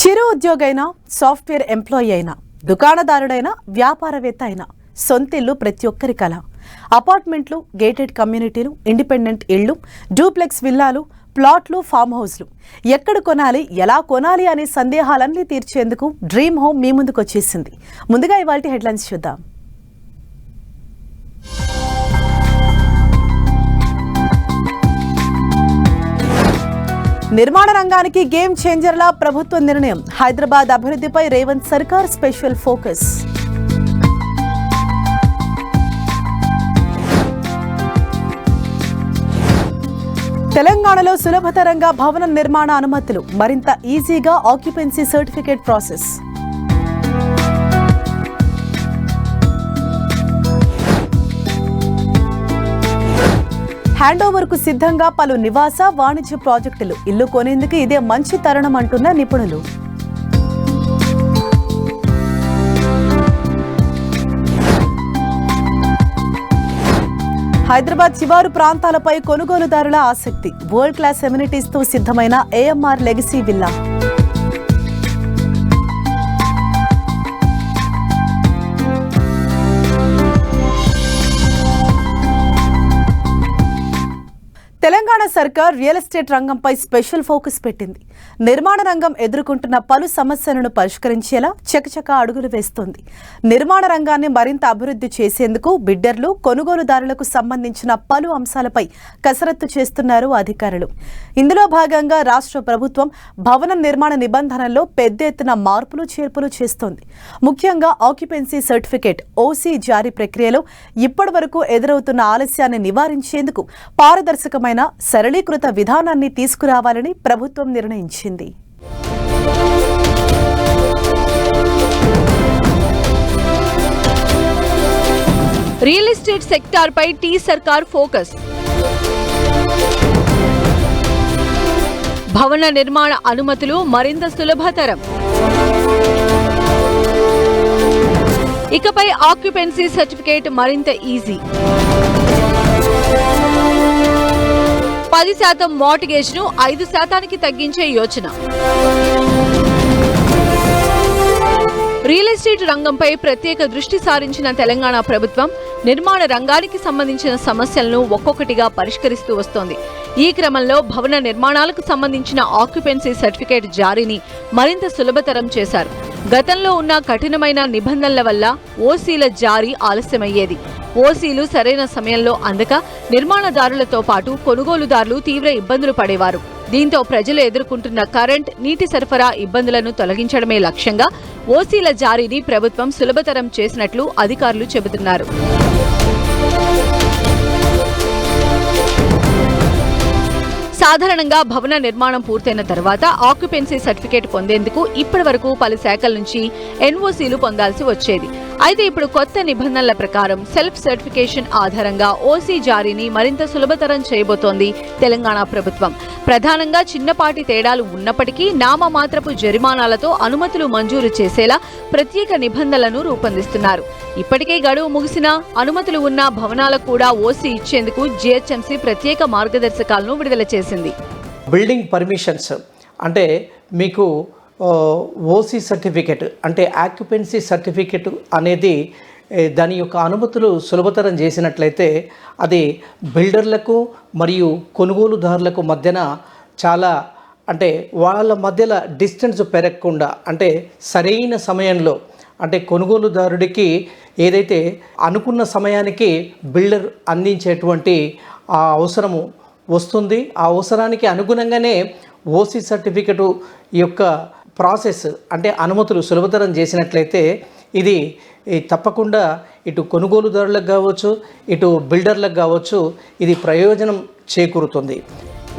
చిరు ఉద్యోగైనా, software employee అయినా, దుకాణదారుడైనా, వ్యాపారవేత్త అయినా సొంతిల్లు ప్రతి ఒక్కరి కల. అపార్ట్మెంట్లు, గేటెడ్ కమ్యూనిటీలు, ఇండిపెండెంట్ ఇళ్లు, డూప్లెక్స్ విల్లాలు, ప్లాట్లు, ఫామ్ హౌస్లు ఎక్కడ కొనాలి, ఎలా కొనాలి అనే సందేహాలన్నీ తీర్చేందుకు డ్రీమ్ హోమ్ మీ ముందుకు వచ్చేసింది. ముందుగా ఇవాల్టి హెడ్లైన్స్ చూద్దాం. నిర్మాణ రంగానికి గేమ్ చేంజర్లా ప్రభుత్వ నిర్ణయం. హైదరాబాద్ అభివృద్ధిపై రేవంత్ సర్కార్ స్పెషల్ ఫోకస్. తెలంగాణలో సులభతరంగా భవన నిర్మాణ అనుమతులు, మరింత ఈజీగా occupancy certificate process. Hand over కు సిద్ధంగా పలు నివాస, వాణిజ్య ప్రాజెక్టులు. ఇల్లు కొనేందుకు ఇదే మంచి తరుణం అంటున్న నిపుణులు. హైదరాబాద్ శివారు ప్రాంతాలపై కొనుగోలుదారుల ఆసక్తి. వరల్డ్ క్లాస్ ఎమ్యూనిటీస్ తో సిద్ధమైన ఏఎంఆర్ లెగసీ విల్లా. తెలంగాణ సర్కార్ రియల్ ఎస్టేట్ రంగంపై స్పెషల్ ఫోకస్ పెట్టింది. నిర్మాణ రంగం ఎదుర్కొంటున్న పలు సమస్యలను పరిష్కరించేలా చకచకా అడుగులు వేస్తోంది. నిర్మాణ రంగాన్ని మరింత అభివృద్ధి చేసేందుకు బిడ్డర్లు, కొనుగోలుదారులకు సంబంధించిన పలు అంశాలపై కసరత్తు చేస్తున్నారు అధికారులు. ఇందులో భాగంగా రాష్ట్ర ప్రభుత్వం భవన నిర్మాణ నిబంధనల్లో పెద్ద ఎత్తున మార్పులు, చేర్పులు చేస్తోంది. ముఖ్యంగా ఆక్యుపెన్సీ సర్టిఫికేట్ ఓసీ జారీ ప్రక్రియలో ఇప్పటి వరకు ఎదురవుతున్న ఆలస్యాన్ని నివారించేందుకు పారదర్శకమైన సరళీకృత విధానాన్ని తీసుకురావాలని ప్రభుత్వం నిర్ణయించింది. రియల్ ఎస్టేట్ సెక్టార్ పై టీ సర్కార్ ఫోకస్. భవన నిర్మాణ అనుమతులు మరింత సులభతరం. ఇకపై ఆక్యుపెన్సీ సర్టిఫికేట్ మరింత ఈజీ. 10% మార్టిగేజ్ ను 5% తగ్గించే యోచన. రియల్ ఎస్టేట్ రంగంపై ప్రత్యేక దృష్టి సారించిన తెలంగాణ ప్రభుత్వం నిర్మాణ రంగానికి సంబంధించిన సమస్యలను ఒక్కొక్కటిగా పరిష్కరిస్తూ వస్తోంది. ఈ క్రమంలో భవన నిర్మాణాలకు సంబంధించిన ఆక్యుపెన్సీ సర్టిఫికేట్ జారీని మరింత సులభతరం చేశారు. గతంలో ఉన్న కఠినమైన నిబంధనల వల్ల ఓసీల జారీ ఆలస్యమయ్యేది. ఓసీలు సరైన సమయంలో అందక నిర్మాణదారులతో పాటు కొనుగోలుదారులు తీవ్ర ఇబ్బందులు పడేవారు. దీంతో ప్రజలు ఎదుర్కొంటున్న కరెంట్, నీటి సరఫరా ఇబ్బందులను తొలగించడమే లక్ష్యంగా ఓసీల జారీని ప్రభుత్వం సులభతరం చేసినట్లు అధికారులు చెబుతున్నారు. సాధారణంగా భవన నిర్మాణం పూర్తయిన తర్వాత ఆక్యుపెన్సీ సర్టిఫికేట్ పొందేందుకు ఇప్పటి వరకు పలు శాఖల నుంచి ఎన్ఓసీలు పొందాల్సి వచ్చేది. అయితే ఇప్పుడు కొత్త నిబంధనల ప్రకారం సెల్ఫ్ సర్టిఫికేషన్ ఆధారంగా ఓసీ జారీని మరింత సులభతరం చేయబోతోంది తెలంగాణ ప్రభుత్వం. ప్రధానంగా చిన్నపాటి తేడాలు ఉన్నప్పటికీ నామమాత్రపు జరిమానాలతో అనుమతులు మంజూరు చేసేలా ప్రత్యేక నిబంధనలను రూపొందిస్తున్నారు. ఇప్పటికే గడువు ముగిసినా అనుమతులు ఉన్న భవనాలకు కూడా ఓసీ ఇచ్చేందుకు జీహెచ్ఎంసీ ప్రత్యేక మార్గదర్శకాలను విడుదల చేసింది. బిల్డింగ్ పర్మిషన్స్ అంటే మీకు ఓసీ సర్టిఫికెట్ అంటే ఆక్యుపెన్సీ సర్టిఫికెట్ అనేది దాని యొక్క అనుమతులు సులభతరం చేసినట్లయితే అది బిల్డర్లకు మరియు కొనుగోలుదారులకు మధ్యన చాలా అంటే వాళ్ళ మధ్యలో డిస్టెన్స్ పెరగకుండా అంటే సరైన సమయంలో అంటే కొనుగోలుదారుడికి ఏదైతే అనుకున్న సమయానికి బిల్డర్ అందించేటువంటి ఆ అవసరము వస్తుంది. ఆ అవసరానికి అనుగుణంగానే ఓసీ సర్టిఫికెట్ యొక్క ప్రాసెస్ అంటే అనుమతులు సులభతరం చేసినట్లయితే ఇది తప్పకుండా ఇటు కొనుగోలుదారులకు కావచ్చు, ఇటు బిల్డర్లకు కావచ్చు ఇది ప్రయోజనం చేకూరుతుంది.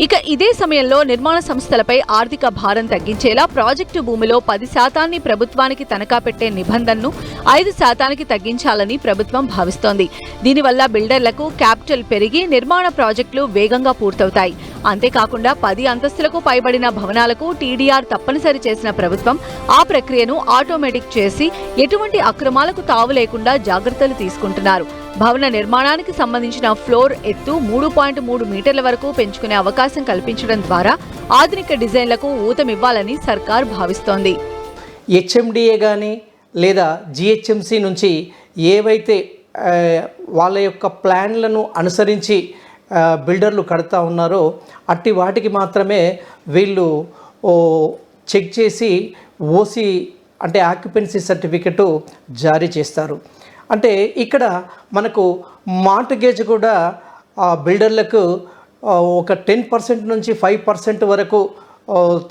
ఇక ఇదే సమయంలో నిర్మాణ సంస్థలపై ఆర్థిక భారం తగ్గించేలా ప్రాజెక్టు భూమిలో 10% ప్రభుత్వానికి తనఖా పెట్టే నిబంధనను 5% తగ్గించాలని ప్రభుత్వం భావిస్తోంది. దీనివల్ల బిల్డర్లకు క్యాపిటల్ పెరిగి నిర్మాణ ప్రాజెక్టులు వేగంగా పూర్తవుతాయి. అంతేకాకుండా 10 అంతస్తులకు పైబడిన భవనాలకు టీడీఆర్ తప్పనిసరి చేసిన ప్రభుత్వం ఆ ప్రక్రియను ఆటోమేటిక్ చేసి ఎటువంటి అక్రమాలకు తావు లేకుండా జాగ్రత్తలు తీసుకుంటున్నారు. భవన నిర్మాణానికి సంబంధించిన ఫ్లోర్ ఎత్తు 3.3 మీటర్ల వరకు పెంచుకునే అవకాశం కల్పించడం ద్వారా ఆధునిక డిజైన్లకు ఊతమివ్వాలని సర్కార్ భావిస్తోంది. హెచ్ఎండిఏ కానీ లేదా జిహెచ్ఎంసి నుంచి ఏవైతే వాళ్ళ యొక్క ప్లాన్లను అనుసరించి బిల్డర్లు కడతా ఉన్నారో అట్టి వాటికి మాత్రమే వీళ్ళు చెక్ చేసి ఓసీ అంటే ఆక్యుపెన్సీ సర్టిఫికెట్ జారీ చేస్తారు. అంటే ఇక్కడ మనకు మార్ట్గేజ్ కూడా బిల్డర్లకు ఒక 10% నుంచి 5% వరకు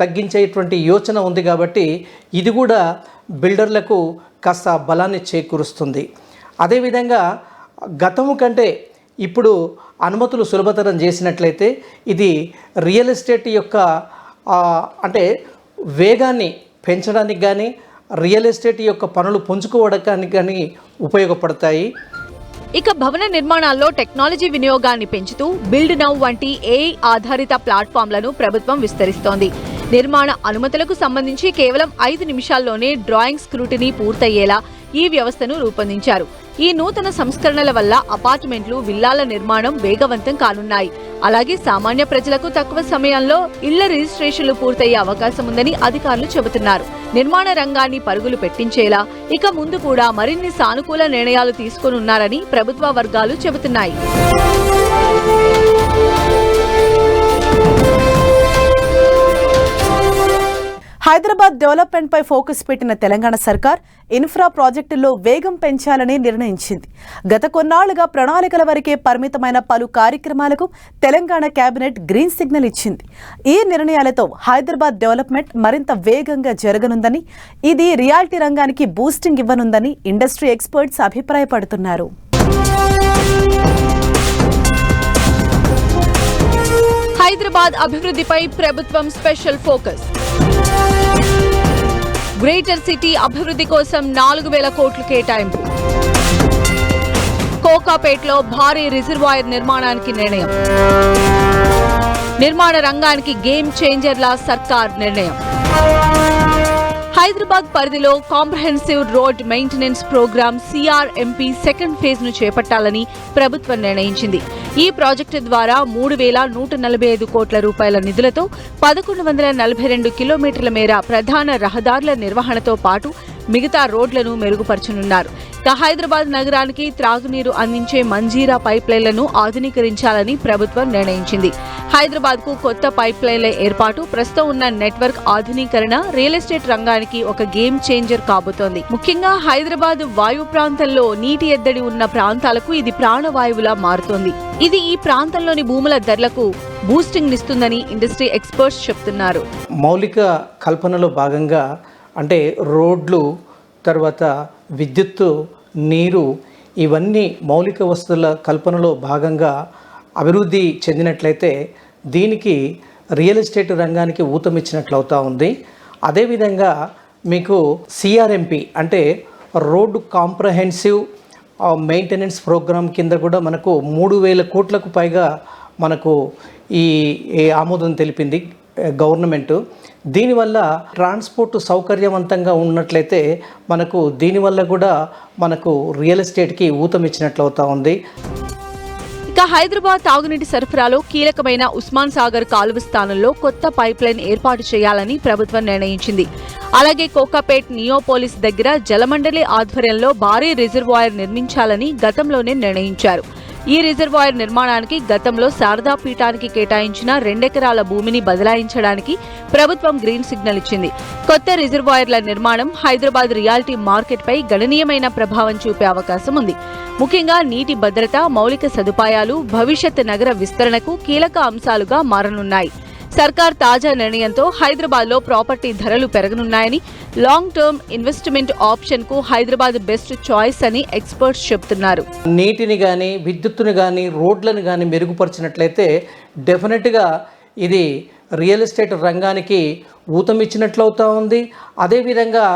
తగ్గించేటువంటి యోచన ఉంది కాబట్టి ఇది కూడా బిల్డర్లకు కాస్త బలాన్ని చేకూరుస్తుంది. అదేవిధంగా గతము కంటే ఇప్పుడు అనుమతులు సులభతరం చేసినట్లయితే ఇది రియల్ ఎస్టేట్ యొక్క అంటే వేగాన్ని పెంచడానికి కానీ రియల్ ఎస్టేట్ యొక్క పనులు పుంజుకోవడానికి కానీ ఉపయోగపడతాయి. ఇక భవన నిర్మాణాల్లో టెక్నాలజీ వినియోగాన్ని పెంచుతూ బిల్డ్ నౌ వంటి ఏఐ ఆధారిత ప్లాట్ఫామ్లను ప్రభుత్వం విస్తరిస్తోంది. నిర్మాణ అనుమతులకు సంబంధించి కేవలం 5 నిమిషాల్లోనే డ్రాయింగ్ స్క్రూటినీ పూర్తయ్యేలా ఈ వ్యవస్థను రూపొందించారు. ఈ నూతన సంస్కరణల వల్ల అపార్ట్మెంట్లు, విల్లాల నిర్మాణం వేగవంతం కానున్నాయి. అలాగే సామాన్య ప్రజలకు తక్కువ సమయంలో ఇళ్ల రిజిస్ట్రేషన్లు పూర్తయ్యే అవకాశం ఉందని అధికారులు చెబుతున్నారు. నిర్మాణ రంగాన్ని పరుగులు పెట్టించేలా ఇక ముందు కూడా మరిన్ని సానుకూల నిర్ణయాలు తీసుకోనున్నారని ప్రభుత్వ వర్గాలు చెబుతున్నాయి. హైదరాబాద్ డెవలప్మెంట్ పై ఫోకస్ పెట్టిన తెలంగాణ సర్కార్ ఇన్ఫ్రా ప్రాజెక్టుల్లో వేగం పెంచాలని నిర్ణయించింది. గత కొన్నాళ్లుగా ప్రణాళికల వరకే పరిమితమైన పలు కార్యక్రమాలకు తెలంగాణ కేబినెట్ గ్రీన్ సిగ్నల్ ఇచ్చింది. ఈ నిర్ణయాలతో హైదరాబాద్ డెవలప్మెంట్ మరింత వేగంగా జరగనుందని, ఇది రియాలిటీ రంగానికి బూస్టింగ్ ఇవ్వనుందని ఇండస్ట్రీ ఎక్స్పర్ట్స్ అభిప్రాయపడుతున్నారు. హైదరాబాద్ అభివృద్ధిపై ప్రభుత్వం స్పెషల్ ఫోకస్. గ్రేటర్ సిటీ అభివృద్ధి కోసం 4,000 కోట్లు కేటాయింపు. కోకాపేట్లో భారీ రిజర్వాయర్ నిర్మాణానికి నిర్ణయం. నిర్మాణ రంగానికి గేమ్ చేంజర్లా సర్కార్ నిర్ణయం. హైదరాబాద్ పరిధిలో comprehensive road maintenance programme CRMP second phase ను చేపట్టాలని ప్రభుత్వం నిర్ణయించింది. ఈ ప్రాజెక్టు ద్వారా 3,145 కోట్ల రూపాయల నిధులతో 1,142 కిలోమీటర్ల మేర ప్రధాన రహదారుల నిర్వహణతో పాటు మిగతా రోడ్లను మెరుగుపరచనున్నారు. హైదరాబాద్ నగరానికి త్రాగునీరు అందించే మంజీరా పైప్లైన్లను ఆధునీకరించాలని ప్రభుత్వం నిర్ణయించింది. హైదరాబాద్ కు కొత్త పైప్లైన్ల ఏర్పాటు, ప్రస్తుతం ఉన్న నెట్వర్క్ ఆధునీకరణ రియల్ ఎస్టేట్ రంగానికి ఒక గేమ్ చేంజర్ కాబోతోంది. ముఖ్యంగా హైదరాబాద్ వాయు ప్రాంతంలో నీటి ఎద్దడి ఉన్న ప్రాంతాలకు ఇది ప్రాణవాయువులా మారుతోంది. ఇది ఈ ప్రాంతంలోని భూముల ధరలకు బూస్టింగ్ ఇస్తుందని ఇండస్ట్రీ ఎక్స్పర్ట్స్ చెప్తున్నారు. మౌలిక కల్పనలో భాగంగా అంటే రోడ్లు, తర్వాత విద్యుత్తు, నీరు, ఇవన్నీ మౌలిక వస్తువుల కల్పనలో భాగంగా అభివృద్ధి చెందినట్లయితే దీనికి రియల్ ఎస్టేట్ రంగానికి ఊతమిచ్చినట్లు అవుతా ఉంది. అదేవిధంగా మీకు CRMP అంటే రోడ్డు కాంప్రహెన్సివ్ మెయింటెనెన్స్ ప్రోగ్రామ్ కింద కూడా మనకు 3,000 కోట్లకు పైగా మనకు ఈ ఆమోదం తెలిపింది గవర్నమెంట్. దీనివల్ల ట్రాన్స్పోర్ట్ సౌకర్యవంతంగా ఉన్నట్లయితే మనకు దీనివల్ల కూడా మనకు రియల్ ఎస్టేట్కి ఊతమిచ్చినట్లు అవుతా ఉంది. ఇక హైదరాబాద్ తాగునీటి సరఫరాలో కీలకమైన ఉస్మాన్ సాగర్ కాలువ స్థానంలో కొత్త పైప్లైన్ ఏర్పాటు చేయాలని ప్రభుత్వం నిర్ణయించింది. అలాగే కోకాపేట్ నియోపోలిస్ దగ్గర జలమండలి ఆధ్వర్యంలో భారీ రిజర్వాయర్ నిర్మించాలని గతంలోనే నిర్ణయించారు. ఈ రిజర్వాయర్ నిర్మాణానికి గతంలో శారదా పీఠానికి కేటాయించిన 2 ఎకరాల భూమిని బదలాయించడానికి ప్రభుత్వం గ్రీన్ సిగ్నల్ ఇచ్చింది. కొత్త రిజర్వాయర్ల నిర్మాణం హైదరాబాద్ రియాలిటీ మార్కెట్పై గణనీయమైన ప్రభావం చూపే అవకాశం ఉంది. ముఖ్యంగా నీటి భద్రత, మౌలిక సదుపాయాలు భవిష్యత్ నగర విస్తరణకు కీలక అంశాలుగా మారనున్నాయి. సర్కార్ తాజా నిర్ణయంతో హైదరాబాద్లో ప్రాపర్టీ ధరలు పెరగనున్నాయని, లాంగ్ టర్మ్ ఇన్వెస్ట్మెంట్ ఆప్షన్ కు హైదరాబాద్ బెస్ట్ చాయిస్ అని ఎక్స్పర్ట్స్ చెబుతున్నారు. నీటిని కానీ, విద్యుత్తుని కానీ, రోడ్లను కానీ మెరుగుపరిచినట్లయితే డెఫినెట్గా ఇది రియల్ ఎస్టేట్ రంగానికి ఊతమిచ్చినట్లు అవుతా ఉంది. అదేవిధంగా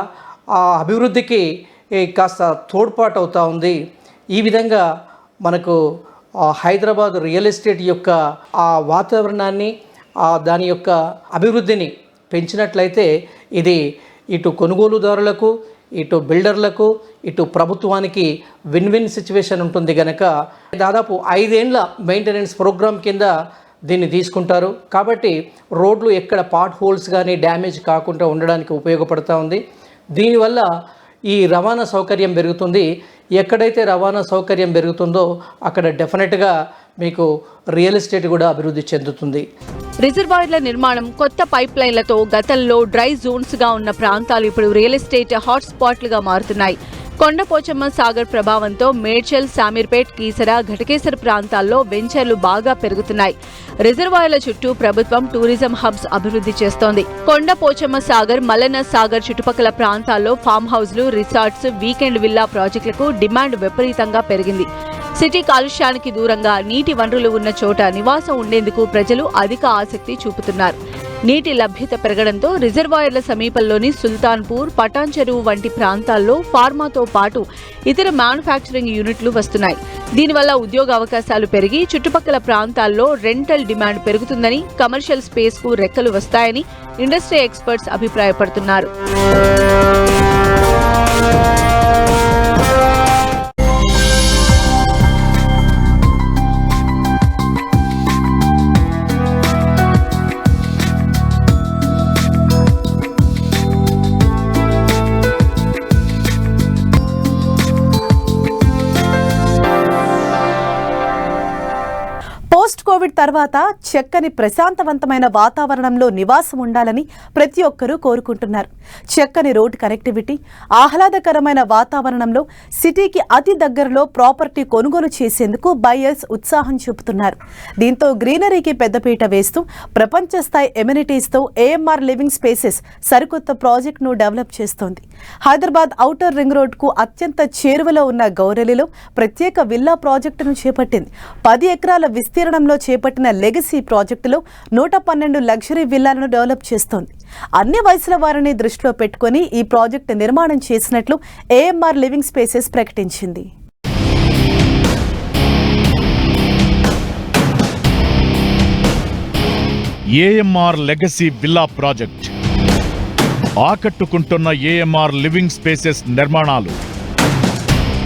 ఆ అభివృద్ధికి కాస్త తోడ్పాటు అవుతా ఉంది. ఈ విధంగా మనకు హైదరాబాద్ రియల్ ఎస్టేట్ యొక్క ఆ వాతావరణాన్ని, దాని యొక్క అభివృద్ధిని పెంచినట్లయితే ఇది ఇటు కొనుగోలుదారులకు, ఇటు బిల్డర్లకు ఇటు ప్రభుత్వానికి విన్ విన్ సిచ్యువేషన్ ఉంటుంది కనుక దాదాపు 5 ఏళ్ల మెయింటెనెన్స్ ప్రోగ్రామ్ కింద దీన్ని తీసుకుంటారు. కాబట్టి రోడ్లు ఎక్కడ పాట్ హోల్స్ కానీ డ్యామేజ్ కాకుండా ఉండడానికి ఉపయోగపడుతూ ఉంది. దీనివల్ల ఈ రవాణా సౌకర్యం పెరుగుతుంది. ఎక్కడైతే రవాణా సౌకర్యం పెరుగుతుందో అక్కడ డెఫినెట్గా మీకు రియల్ ఎస్టేట్ కూడా అభివృద్ధి చెందుతుంది. రిజర్వాయర్ల నిర్మాణం, కొత్త పైప్ లైన్లతో గతంలో డ్రై జోన్స్గా ఉన్న ప్రాంతాలు ఇప్పుడు రియల్ ఎస్టేట్ హాట్స్పాట్లుగా మారుతున్నాయి. కొండపోచమ్మ సాగర్ ప్రభావంతో మేడ్చల్, శామీర్పేట్, కీసర, ఘటకేసర్ ప్రాంతాల్లో వెంచర్లు బాగా పెరుగుతున్నాయి. రిజర్వాయర్ల చుట్టూ ప్రభుత్వం టూరిజం హబ్స్ అభివృద్ధి చేస్తోంది. కొండపోచమ్మ సాగర్, మల్లన్న సాగర్ చుట్టుపక్కల ప్రాంతాల్లో ఫామ్ హౌస్లు, రిసార్ట్స్, వీకెండ్ విల్లా ప్రాజెక్టులకు డిమాండ్ విపరీతంగా పెరిగింది. సిటీ కాలుష్యానికి దూరంగా నీటి వనరులు ఉన్న చోట నివాసం ఉండేందుకు ప్రజలు అధిక ఆసక్తి చూపుతున్నారు. నీటి లభ్యత పెరగడంతో రిజర్వాయర్ల సమీపంలోని సుల్తాన్పూర్, పటాన్ చెరువు వంటి ప్రాంతాల్లో ఫార్మాతో పాటు ఇతర మ్యానుఫ్యాక్చరింగ్ యూనిట్లు వస్తున్నాయి. దీనివల్ల ఉద్యోగ అవకాశాలు పెరిగి చుట్టుపక్కల ప్రాంతాల్లో రెంటల్ డిమాండ్ పెరుగుతుందని, కమర్షియల్ స్పేస్కు రెక్కలు వస్తాయని ఇండస్ట్రీ ఎక్స్పర్ట్స్ అభిప్రాయపడుతున్నారు. పోస్ట్ కోవిడ్ తర్వాత చక్కని ప్రశాంతవంతమైన వాతావరణంలో నివాసం ఉండాలని ప్రతి ఒక్కరూ కోరుకుంటున్నారు. చక్కని రోడ్ కనెక్టివిటీ, ఆహ్లాదకరమైన వాతావరణంలో సిటీకి అతి దగ్గరలో ప్రాపర్టీ కొనుగోలు చేసేందుకు బయర్స్ ఉత్సాహం చూపుతున్నారు. దీంతో గ్రీనరీకి పెద్దపీట వేస్తూ ప్రపంచ స్థాయి ఎమ్యూనిటీస్తో ఏఎంఆర్ లివింగ్ స్పేసెస్ సరికొత్త ప్రాజెక్టును డెవలప్ చేస్తోంది. హైదరాబాద్ ఔటర్ రింగ్ రోడ్కు అత్యంత చేరువలో ఉన్న గౌరెలిలో ప్రత్యేక విల్లా ప్రాజెక్టును చేపట్టింది. 10 ఎకరాల విస్తీర్ణంలో చేపట్టిన లెగసీ ప్రాజెక్టులో 112 లగ్జరీ విల్లాలను డెవలప్ చేస్తోంది. అన్ని వయసుల వారిని దృష్టిలో పెట్టుకుని ఈ ప్రాజెక్టు నిర్మాణం చేసినట్లు ఏఎంఆర్ లివింగ్ స్పేసెస్ ప్రకటించింది. ఏఎంఆర్ లెగసీ విల్లా ప్రాజెక్ట్ ఆకట్టుకుంటున్న ఏఎంఆర్ లివింగ్ స్పేసెస్ నిర్మాణాలు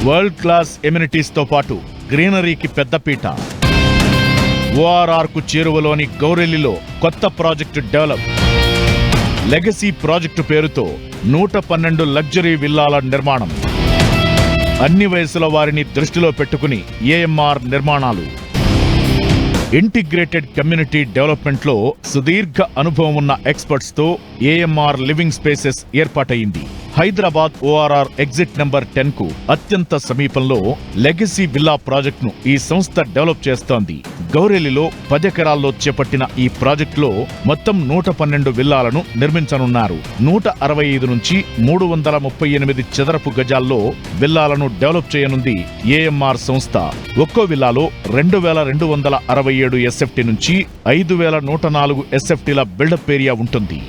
వరల్డ్ క్లాస్ ఎమ్యూనిటీస్తో పాటు గ్రీనరీకి పెద్దపీట. ఓఆర్ఆర్కు చేరువలోని గౌరెలిలో కొత్త ప్రాజెక్టు డెవలప్. లెగసీ ప్రాజెక్టు పేరుతో 112 లగ్జరీ విల్లాల నిర్మాణం. అన్ని వయసుల వారిని దృష్టిలో పెట్టుకుని ఏఎంఆర్ నిర్మాణాలు. ఇంటిగ్రేటెడ్ కమ్యూనిటీ డెవలప్మెంట్లో సుదీర్ఘ అనుభవం ఉన్న ఎక్స్పర్ట్స్తో ఏఎంఆర్ లివింగ్ స్పేసెస్ ఏర్పాటైంది. హైదరాబాద్ ఓఆర్ఆర్ ఎగ్జిట్ నెంబర్ 10కు అత్యంత సమీపంలో లెగసీ విల్లా ప్రాజెక్టును ఈ సంస్థ డెవలప్ చేస్తోంది. గౌరెలిలో 10 ఎకరాల్లో చేపట్టిన ఈ ప్రాజెక్టులో మొత్తం 112 విల్లాలను నిర్మించనున్నారు. 165 నుంచి 338 చదరపు గజాల్లో విల్లాలను డెవలప్ చేయనుంది ఏఎంఆర్ సంస్థ. ఒక్కో విల్లాలో 2267 ఎస్ఎఫ్టీ నుంచి 5104 ఎస్ఎఫ్టీల బిల్డప్ ఏరియా ఉంటుంది.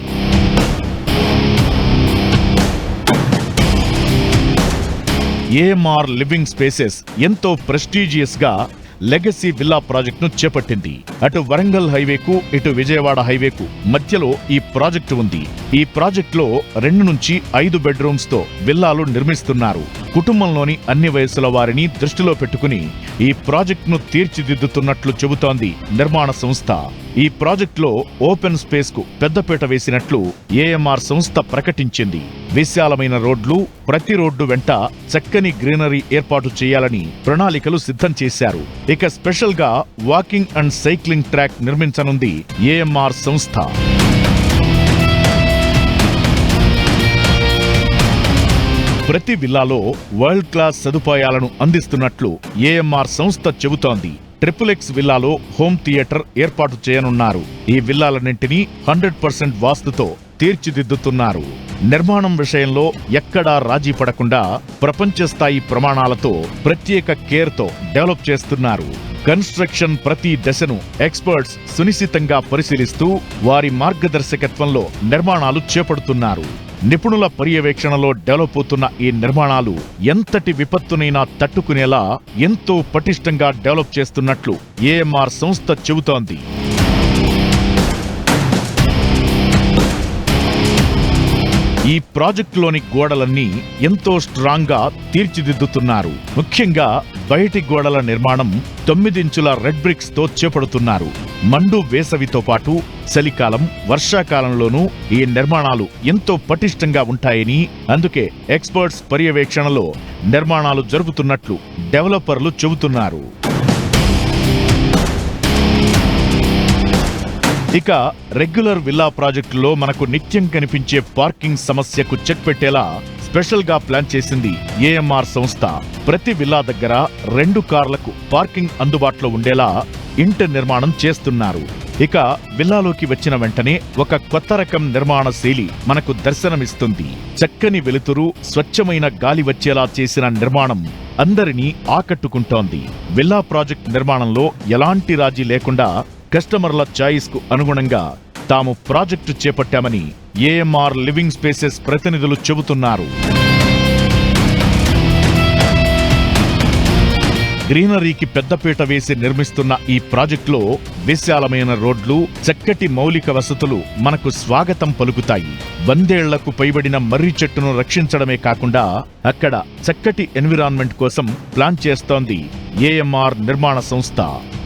ఏఎంఆర్ లివింగ్ స్పేసెస్ ఎంతో ప్రెస్టీజియస్ గా లెగసీ విల్లా ప్రాజెక్టును చేపట్టింది. అటు వరంగల్ హైవేకు, ఇటు విజయవాడ హైవేకు మధ్యలో ఈ ప్రాజెక్టు ఉంది. ఈ ప్రాజెక్టులో 2 నుంచి 5 బెడ్రూమ్స్ తో విల్లాలు నిర్మిస్తున్నారు. కుటుంబంలోని అన్ని వయసుల వారిని దృష్టిలో పెట్టుకుని ఈ ప్రాజెక్టును తీర్చిదిద్దుతున్నట్లు చెబుతోంది నిర్మాణ సంస్థ. ఈ ప్రాజెక్టులో ఓపెన్ స్పేస్ కు పెద్దపీట వేసినట్లు ఏఎంఆర్ సంస్థ ప్రకటించింది. విశాలమైన రోడ్లు, ప్రతి రోడ్డు వెంట చక్కని గ్రీనరీ ఏర్పాటు చేయాలని ప్రణాళికలు సిద్ధం చేశారు. ఇక స్పెషల్ గా వాకింగ్ అండ్ సైక్లింగ్ ట్రాక్ నిర్మించనుంది ఏఎంఆర్ సంస్థ. ప్రతి విల్లాలో వరల్డ్ క్లాస్ సదుపాయాలను అందిస్తున్నట్లు ఏఎంఆర్ సంస్థ చెబుతోంది. ట్రిపుల్-ఎక్స్ విల్లాలో హోమ్ థియేటర్ ఏర్పాటు చేయనున్నారు. ఈ విల్లాలన్నింటినీ 100% వాస్తుతో తీర్చిదిద్దుతున్నారు. నిర్మాణం విషయంలో ఎక్కడా రాజీ పడకుండా ప్రపంచ స్థాయి ప్రమాణాలతో ప్రత్యేక కేర్తో డెవలప్ చేస్తున్నారు. కన్స్ట్రక్షన్ ప్రతి దశను ఎక్స్పర్ట్స్ సునిశితంగా పరిశీలిస్తూ వారి మార్గదర్శకత్వంలో నిర్మాణాలు చేపడుతున్నారు. నిపుణుల పర్యవేక్షణలో డెవలప్ అవుతున్న ఈ నిర్మాణాలు ఎంతటి విపత్తునైనా తట్టుకునేలా ఎంతో పటిష్టంగా డెవలప్ చేస్తున్నట్లు ఏఎంఆర్ సంస్థ చెబుతోంది. ఈ ప్రాజెక్టులోని గోడలన్నీ ఎంతో స్ట్రాంగ్ గా తీర్చిదిద్దుతున్నారు. ముఖ్యంగా బయటి గోడల నిర్మాణం 9 ఇంచుల రెడ్ బ్రిక్స్ తో చేపడుతున్నారు. మండు వేసవితో పాటు చలికాలం, వర్షాకాలంలోనూ ఈ నిర్మాణాలు ఎంతో పటిష్టంగా ఉంటాయని, అందుకే ఎక్స్పర్ట్స్ పర్యవేక్షణలో నిర్మాణాలు జరుపుతున్నట్లు డెవలపర్లు చెబుతున్నారు. ఇక రెగ్యులర్ విల్లా ప్రాజెక్టులో మనకు నిత్యం కనిపించే పార్కింగ్ సమస్యకు చెక్ పెట్టేలా స్పెషల్ గా ప్లాన్ చేసింది ఏఎంఆర్ సంస్థ. ప్రతి విల్లా దగ్గర 2 కార్లకు పార్కింగ్ అందుబాటులో ఉండేలా ఇంటి నిర్మాణం చేస్తున్నారు. ఇక విల్లాలోకి వచ్చిన వెంటనే ఒక కొత్త రకం నిర్మాణ శైలి మనకు దర్శనమిస్తుంది. చక్కని వెలుతురు, స్వచ్ఛమైన గాలి వచ్చేలా చేసిన నిర్మాణం అందరినీ ఆకట్టుకుంటోంది. విల్లా ప్రాజెక్ట్ నిర్మాణంలో ఎలాంటి రాజీ లేకుండా కస్టమర్ల చాయిస్ కు అనుగుణంగా తాము ప్రాజెక్టు చేపట్టామని ఏఎంఆర్ లివింగ్ స్పేసెస్ ప్రతినిధులు చెబుతున్నారు. గ్రీనరీకి పెద్దపీట వేసి నిర్మిస్తున్న ఈ ప్రాజెక్టులో విశాలమైన రోడ్లు, చక్కటి మౌలిక వసతులు మనకు స్వాగతం పలుకుతాయి. 100 ఏళ్లకు పైబడిన మర్రి చెట్టును రక్షించడమే కాకుండా అక్కడ చక్కటి ఎన్విరాన్మెంట్ కోసం ప్లాన్ చేస్తోంది ఏఎంఆర్ నిర్మాణ సంస్థ.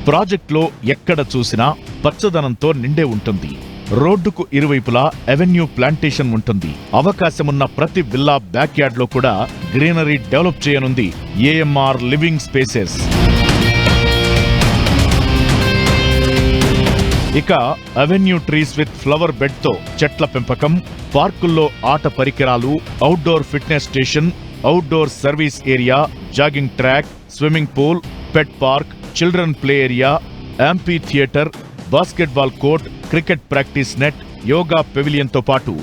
ప్రాజెక్టులో ఎక్కడ చూసినా పచ్చదనంతో నిండే ఉంటుంది. రోడ్డుకు ఇరువైపులా అవెన్యూ ప్లాంటేషన్ ఉంటుంది. అవకాశమున్న ప్రతి విల్లా బ్యాక్ యార్డ్ లో కూడా గ్రీనరీ డెవలప్ చేయనుంది ఏఎంఆర్ లివింగ్ స్పేసెస్. ఇక avenue trees with flower bed తో చెట్ల పెంపకం, పార్కుల్లో ఆట పరికరాలు, outdoor fitness station, outdoor service area, jogging track, swimming pool, pet park, children play area, amphitheatre, basketball court, cricket practice net, yoga pavilion తో పాటు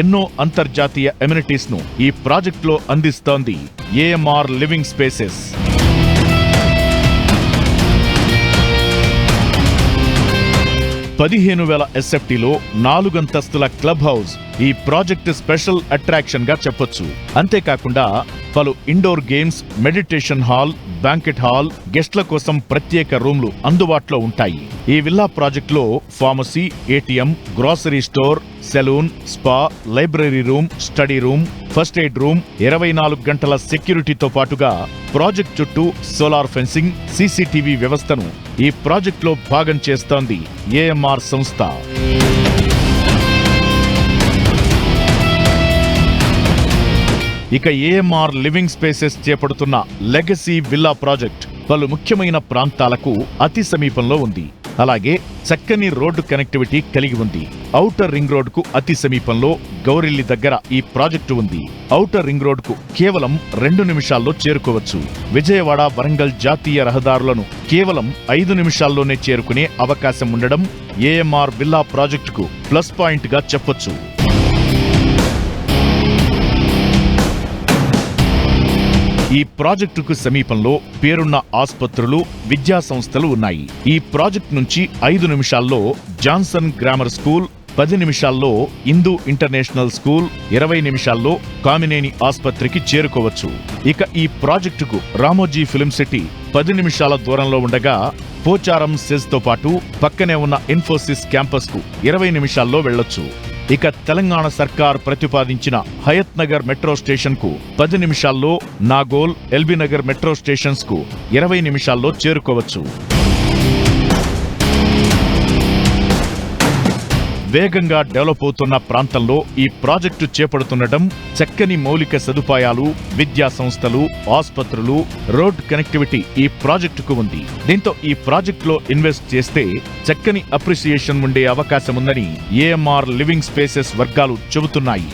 ఎన్నో అంతర్జాతీయ ఎమ్యూనిటీస్ ను ఈ ప్రాజెక్టులో అందిస్తోంది ఏఎంఆర్ లివింగ్ స్పేసెస్. 15,000 ఎస్ఎఫ్టీలో 4 అంతస్తుల క్లబ్ హౌస్ ఈ ప్రాజెక్టు స్పెషల్ అట్రాక్షన్ గా చెప్పొచ్చు. అంతేకాకుండా పలు indoor games, meditation hall, banquet hall, గెస్ట్ల కోసం ప్రత్యేక రూమ్లు అందుబాటులో ఉంటాయి. ఈ విల్లా ప్రాజెక్టులో pharmacy, ATM, grocery store, salon, spa, library room, study room, first aid room, 24 గంటల సెక్యూరిటీతో పాటుగా ప్రాజెక్ట్ చుట్టూ సోలార్ ఫెన్సింగ్, సీసీటీవీ వ్యవస్థను ఈ ప్రాజెక్టులో భాగం చేస్తోంది ఏఎంఆర్ సంస్థ. ఇక ఏఎంఆర్ లివింగ్ స్పేసెస్ చేపడుతున్న లెగసీ విల్లా ప్రాజెక్ట్ పలు ముఖ్యమైన ప్రాంతాలకు అతి సమీపంలో ఉంది. అలాగే చక్కని రోడ్డు కనెక్టివిటీ కలిగి ఉంది. ఔటర్ రింగ్ రోడ్ కు అతి సమీపంలో గౌరిల్లి దగ్గర ఈ ప్రాజెక్టు ఉంది. ఔటర్ రింగ్ రోడ్ కు కేవలం 2 నిమిషాల్లో చేరుకోవచ్చు. విజయవాడ, వరంగల్ జాతీయ రహదారులను కేవలం 5 నిమిషాల్లోనే చేరుకునే అవకాశం ఉండడం ఏఎంఆర్ విల్లా ప్రాజెక్టుకు ప్లస్ పాయింట్ గా చెప్పొచ్చు. ఈ ప్రాజెక్టుకు సమీపంలో పేరున్న ఆసుపత్రులు, విద్యా సంస్థలు ఉన్నాయి. ఈ ప్రాజెక్టు నుంచి 5 నిమిషాల్లో జాన్సన్ గ్రామర్ స్కూల్, 10 నిమిషాల్లో హిందూ ఇంటర్నేషనల్ స్కూల్, 20 నిమిషాల్లో కామినేని ఆసుపత్రికి చేరుకోవచ్చు. ఇక ఈ ప్రాజెక్టుకు రామోజీ ఫిల్మ్ సిటీ 10 నిమిషాల దూరంలో ఉండగా పోచారం సెజ్ తో పాటు పక్కనే ఉన్న ఇన్ఫోసిస్ క్యాంపస్ కు 20 నిమిషాల్లో వెళ్లొచ్చు. ఇక తెలంగాణ సర్కార్ ప్రతిపాదించిన హయత్ నగర్ మెట్రో స్టేషన్ కు 10 నిమిషాల్లో, Nagole, LB Nagar metro stations కు 20 నిమిషాల్లో చేరుకోవచ్చు. వేగంగా డెవలప్ అవుతున్న ప్రాంతంలో ఈ ప్రాజెక్టు చేపడుతుండటం, చక్కని మౌలిక సదుపాయాలు, విద్యా సంస్థలు, ఆసుపత్రులు, రోడ్ కనెక్టివిటీ ఈ ప్రాజెక్టుకు ఉంది. దీంతో ఈ ప్రాజెక్టులో ఇన్వెస్ట్ చేస్తే చక్కని అప్రిసియేషన్ ఉండే అవకాశముందని ఏఎంఆర్ లివింగ్ స్పేసెస్ వర్గాలు చెబుతున్నాయి.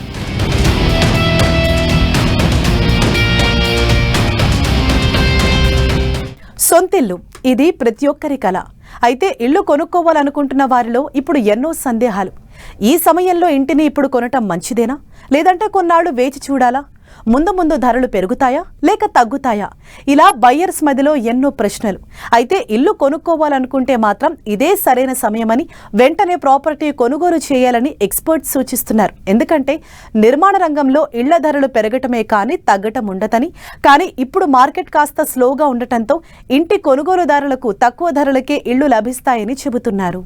సొంతిల్లు ఇది ప్రతి ఒక్కరి కల. అయితే ఇల్లు కొనుక్కోవాలనుకుంటున్న వారిలో ఇప్పుడు ఎన్నో సందేహాలు. ఈ సమయంలో ఇంటిని ఇప్పుడు కొనటం మంచిదేనా, లేదంటే కొన్నాళ్లు వేచి చూడాలా? ముందు ముందు ధరలు పెరుగుతాయా లేక తగ్గుతాయా? ఇలా బయ్యర్స్ మధ్యలో ఎన్నో ప్రశ్నలు. అయితే ఇల్లు కొనుక్కోవాలనుకుంటే మాత్రం ఇదే సరైన సమయమని, వెంటనే ప్రాపర్టీ కొనుగోలు చేయాలని ఎక్స్పర్ట్స్ సూచిస్తున్నారు. ఎందుకంటే నిర్మాణ రంగంలో ఇళ్ల ధరలు పెరగటమే కానీ తగ్గటం ఉండదని, కానీ ఇప్పుడు మార్కెట్ కాస్త స్లోగా ఉండటంతో ఇంటి కొనుగోలుదారులకు తక్కువ ధరలకే ఇళ్లు లభిస్తాయని చెబుతున్నారు.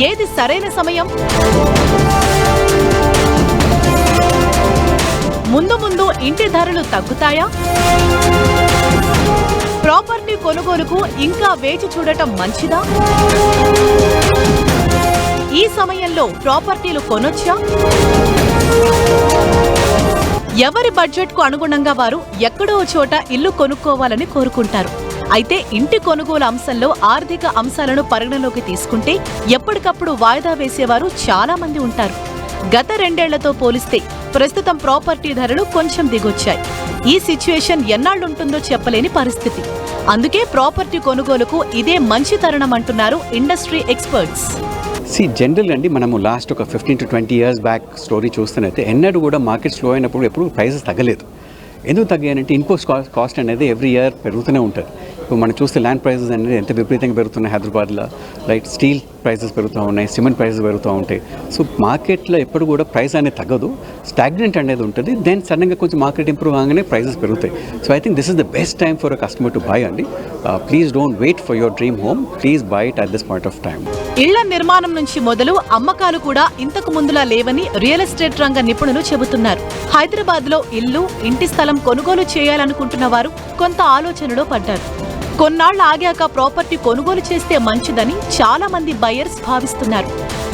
ఏది సరైన సమయం? ముందు ముందు ఇంటి ధరలు తగ్గుతాయా? ప్రాపర్టీ కొనుగోలుకు ఇంకా వేచి చూడటం మంచిదా? ఈ సమయంలో ప్రాపర్టీలు కొనొచ్చా? ఎవరి బడ్జెట్కు అనుగుణంగా వారు ఎక్కడో చోట ఇల్లు కొనుక్కోవాలని కోరుకుంటారు. అయితే ఇంటి కొనుగోలు అంశంలో ఆర్థిక అంశాలను పరిగణలోకి తీసుకుంటే ఎప్పటికప్పుడు వాయిదా వేసేవారు చాలా మంది ఉంటారు. గత 2 ఏళ్లతో పోలిస్తే ప్రస్తుతం ప్రాపర్టీ ధరలు కొంచెం దిగొచ్చాయి. ఈ సిచ్యువేషన్ ఎన్నాళ్లుంటుందో చెప్పలేని పరిస్థితి. అందుకే ప్రాపర్టీ కొనుగోలుకు ఇదే మంచి తరుణం అంటున్నారు ఇండస్ట్రీ ఎక్స్పర్ట్స్. జనరల్ అండి, మనము లాస్ట్ ఒక 15 to 20 years బ్యాక్ స్టోరీ చూస్తున్నైతే ఎన్నడూ కూడా మార్కెట్ స్లో అయినప్పుడు ఎప్పుడు ప్రైసెస్ తగ్గలేదు. ఎందుకు తగ్గాయంటే ఇన్పుట్ కాస్ట్ అనేది ఎవ్రీ ఇయర్ పెరుగుతూనే ఉంటుంది. ఇప్పుడు మనం చూస్తే ల్యాండ్ ప్రైసెస్ అనేది ఎంత విపరీతంగా పెరుగుతున్నాయి హైదరాబాద్లో, రైట్? స్టీల్ ప్రైసెస్ పెరుగుతూ ఉన్నాయి, సిమెంట్ ప్రైసెస్ పెరుగుతూ ఉంటాయి. సో మార్కెట్లో ఎప్పుడు కూడా ప్రైస్ అనేది తగ్గదు, స్టాగ్నెంట్ అనేది ఉంటుంది. దెన్ సడన్గా కొంచెం మార్కెట్ ఇంప్రూవ్ కాగానే ప్రైసెస్ పెరుగుతాయి. So I think this is the best time for a customer to buy అండి. Please don't wait for your dream home, please buy it at this point of time. ఇళ్ల నిర్మాణం నుంచి మొదలు అమ్మకాలు కూడా ఇంతకు ముందులా లేవని రియల్ ఎస్టేట్ రంగ నిపుణులు చెబుతున్నారు. హైదరాబాద్ లో ఇల్లు, ఇంటి స్థలం కొనుగోలు చేయాలనుకుంటున్న వారు కొంత ఆలోచనలో పడ్డారు. కొన్నాళ్లు ఆగాక ప్రాపర్టీ కొనుగోలు చేస్తే మంచిదని చాలా మంది బయర్స్ భావిస్తున్నారు.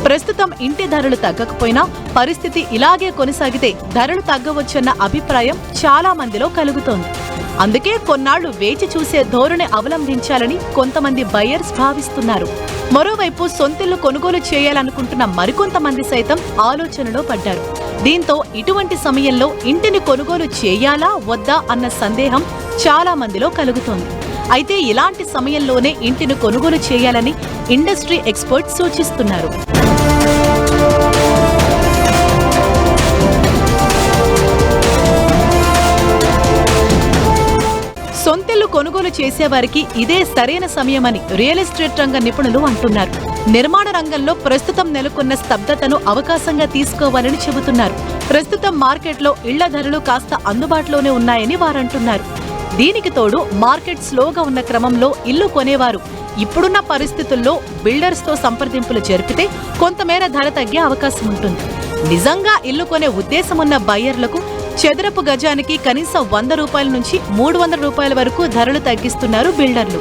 ప్రస్తుతం ఇంటి ధరలు తగ్గకపోయినా పరిస్థితి ఇలాగే కొనసాగితే ధరలు తగ్గవచ్చన్న అభిప్రాయం చాలా మందిలో కలుగుతోంది. అందుకే కొన్నాళ్లు వేచి చూసే ధోరణి అవలంబించాలని కొంతమంది బయర్స్ భావిస్తున్నారు. మరోవైపు సొంతిల్లు కొనుగోలు చేయాలనుకుంటున్న మరికొంతమంది సైతం ఆలోచనలో పడ్డారు. దీంతో ఇటువంటి సమయంలో ఇంటిని కొనుగోలు చేయాలా వద్దా అన్న సందేహం చాలా మందిలో కలుగుతోంది. అయితే ఇలాంటి సమయంలోనే ఇంటిని కొనుగోలు చేయాలని ఇండస్ట్రీ ఎక్స్పర్ట్స్ సూచిస్తున్నారు. సొంతిల్లు కొనుగోలు చేసేవారికి ఇదే సరైన సమయమని రియల్ ఎస్టేట్ రంగ నిపుణులు అంటున్నారు. నిర్మాణ రంగంలో ప్రస్తుతం నెలకొన్న స్తబ్దతను అవకాశంగా తీసుకోవాలని చెబుతున్నారు. ప్రస్తుతం మార్కెట్లో ఇళ్ల ధరలు కాస్త అందుబాటులోనే ఉన్నాయని వారంటున్నారు. దీనికి తోడు మార్కెట్ స్లోగా ఉన్న క్రమంలో ఇల్లు కొనేవారు ఇప్పుడున్న పరిస్థితుల్లో బిల్డర్స్ తో సంప్రదింపులు జరిపితే కొంతమేర ధర తగ్గే అవకాశం ఉంటుంది. నిజంగా ఇల్లు కొనే ఉద్దేశమున్న బయ్యర్లకు చదరపు గజానికి కనీసం 100 రూపాయల నుంచి 300 రూపాయల వరకు ధరలు తగ్గిస్తున్నారు బిల్డర్లు.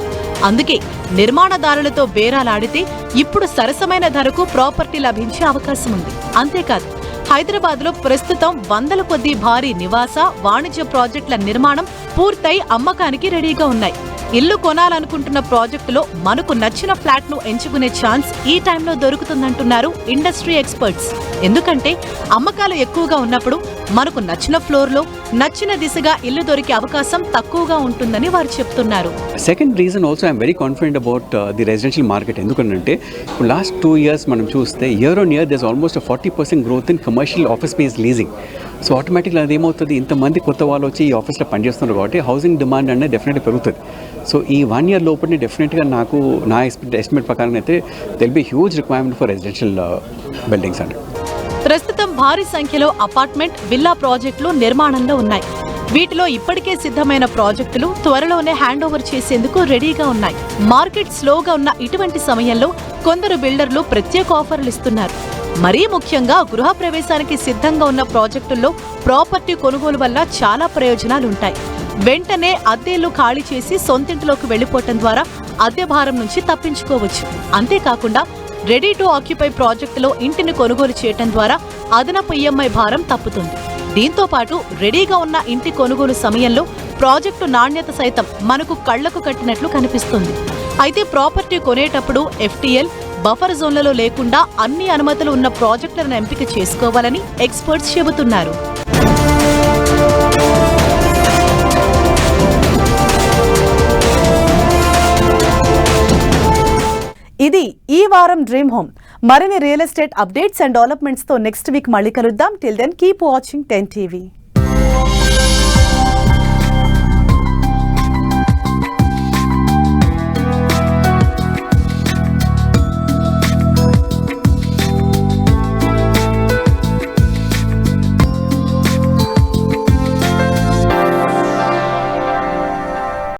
అందుకే నిర్మాణదారులతో బేరాలాడితే ఇప్పుడు సరసమైన ధరకు ప్రాపర్టీ లభించే అవకాశం ఉంది. అంతేకాదు, హైదరాబాద్ లో ప్రస్తుతం 100ల కొద్దీ భారీ నివాస, వాణిజ్య ప్రాజెక్టుల నిర్మాణం పూర్తయి అమ్మకానికి రెడీగా ఉన్నాయి. ఇల్లు కొనాలనుకుంటున్న ప్రాజెక్టులో మనకు నచ్చిన ఫ్లాట్ ను ఎంచుకునే ఛాన్స్ ఈ టైంలో దొరుకుతుందంటున్నారు ఇండస్ట్రీ ఎక్స్పర్ట్స్. ఎందుకంటే అమ్మకాలు ఎక్కువగా ఉన్నప్పుడు మనకు నచ్చిన ఫ్లోర్ లో నచ్చిన దిశగా ఇల్లు దొరికే అవకాశం తక్కువగా ఉంటుందని వారు చెప్తున్నారు. Second reason also I'm very confident about the residential market. ఎందుకంటే ఇప్పుడు లాస్ట్ 2 years మనం చూస్తే year on year there is almost 40% growth in commercial office space leasing. So ఆటోమేటిక్గా అది ఏమవుతుంది, ఇంతమంది కొత్త వాళ్ళు వచ్చి ఈ ఆఫీస్లో పనిచేస్తున్నారు కాబట్టి హౌసింగ్ డిమాండ్ అనేది డెఫినెట్గా పెరుగుతుంది. సో ఈ 1 year లోపలనే డెఫినెట్గా నా ఎస్టిమేట్ ప్రకారం అయితే there be huge requirement for residential buildings అండి. ప్రస్తుతం భారీ సంఖ్యలో అపార్ట్మెంట్, విల్లా ప్రాజెక్టులు నిర్మాణంలో ఉన్నాయి. వీటిలో ఇప్పటికే సిద్ధమైన ప్రాజెక్టులు త్వరలోనే హ్యాండ్ ఓవర్ చేసేందుకు రెడీగా ఉన్నాయి. మార్కెట్ స్లోగా ఉన్న ఇటువంటి సమయంలో కొందరు బిల్డర్లు ప్రత్యేక ఆఫర్లు ఇస్తున్నారు. మరీ ముఖ్యంగా గృహప్రవేశానికి సిద్ధంగా ఉన్న ప్రాజెక్టుల్లో ప్రాపర్టీ కొనుగోలు వల్ల చాలా ప్రయోజనాలుంటాయి. వెంటనే అద్దెలు ఖాళీ చేసి సొంతింటిలోకి వెళ్లిపోవటం ద్వారా అద్దె భారం నుంచి తప్పించుకోవచ్చు. అంతేకాకుండా రెడీ టు ఆక్యుపై ప్రాజెక్టులో ఇంటిని కొనుగోలు చేయటం ద్వారా అదనపు ఈఎంఐ భారం తప్పుతుంది. దీంతో పాటు రెడీగా ఉన్న ఇంటి కొనుగోలు సమయంలో ప్రాజెక్టు నాణ్యత సైతం మనకు కళ్లకు కట్టినట్లు కనిపిస్తుంది. అయితే ప్రాపర్టీ కొనేటప్పుడు ఎఫ్టీఎల్, బఫర్ జోన్లలో లేకుండా అన్ని అనుమతులు ఉన్న ప్రాజెక్టులను ఎంపిక చేసుకోవాలని ఎక్స్పర్ట్స్ చెబుతున్నారు. ఇది ఈ వారం డ్రీమ్ హోమ్. మరిన్ని real estate updates and developments తో నెక్స్ట్ వీక్ మళ్ళీ కలుద్దాం. Till then keep watching 10 TV.